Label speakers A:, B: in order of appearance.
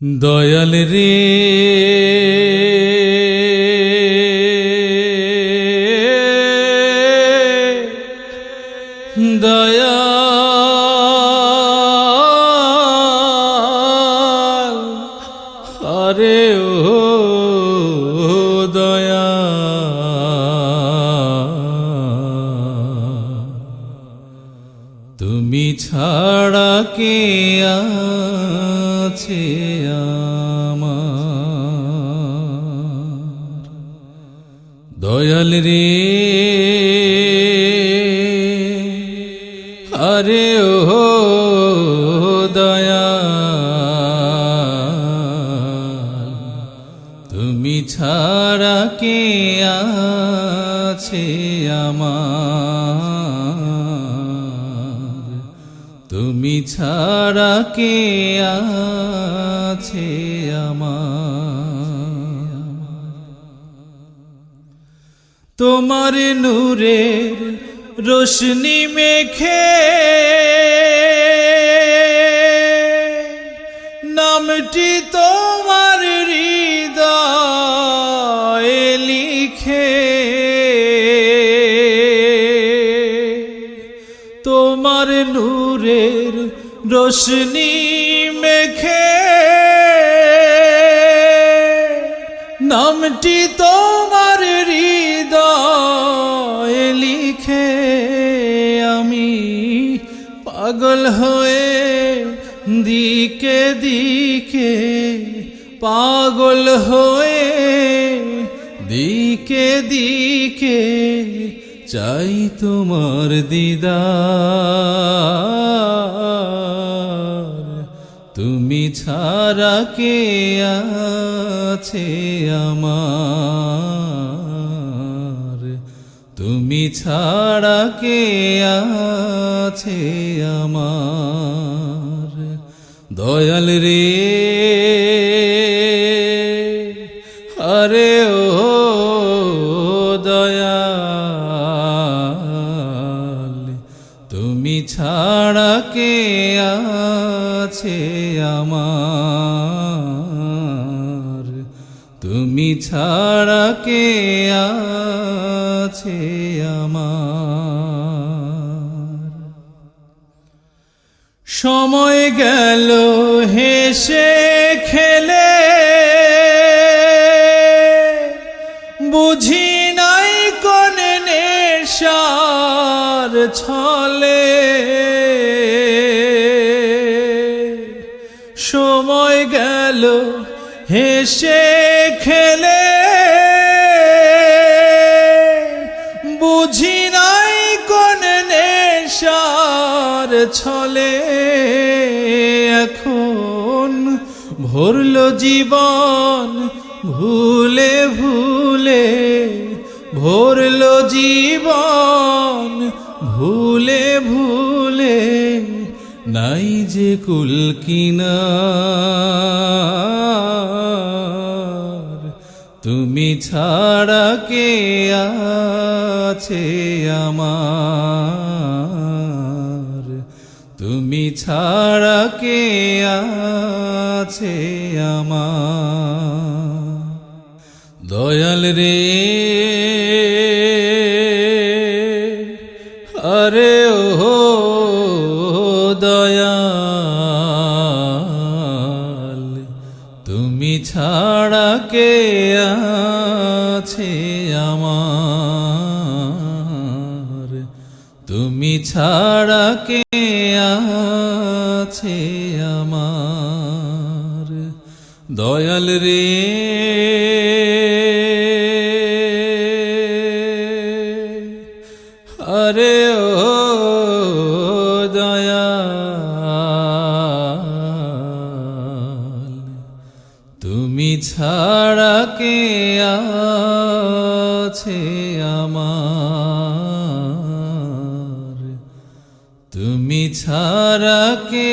A: দয়াল রে দয়াল, আরে ও দয়াল, তুমি ছাড়া কে আছে আমার। দয়াল রে আরে ও দয়াল, তুমি ছাড়া কে আছে আমার। তুমি ছাড়া কে আছে আমার। তোমার নূরের রোশনি মেখে নামটি তোমার হৃদয়ে লিখে, তোমার নূরের রোশনি মেখে নামটি তোমার হৃদয়ে লিখে আমি পাগল হয়ে দিকে দিকে, পাগল হয়ে দিকে দিকে চাই তোমার দিদার। তুমি ছাড়া কে আছে আমার। তুমি ছাড়া কে আছে আমার। দয়াল রে আরে ও দয়াল, তুমি ছাড়া কে আছে আমার। তুমি ছাড়া কে আছে আমার। সময় গেল হেসে খেলে, বুঝি নাই কোন নেশার ছলে। সময় গেল হেসে খেলে, বুঝি নাই কোন নেশার ছলে। এখন ভরল জীবন ভুলে ভুলে, ভরল জীবন ভুলে ভুলে, নাই যে কুল কিনার। তুমি ছাড়া কে আছে আমার। তুমি ছাড়া কে আছে আমার। দয়াল রে আরে ও দয়াল, তুমি ছাড়া কে আছে আমার। তুমি ছাড়া কে আছে আমার। দয়াল রে আরে ও দয়াল, তুমি ছাড়া কে আছে আমার। তুমি ছাড়া কে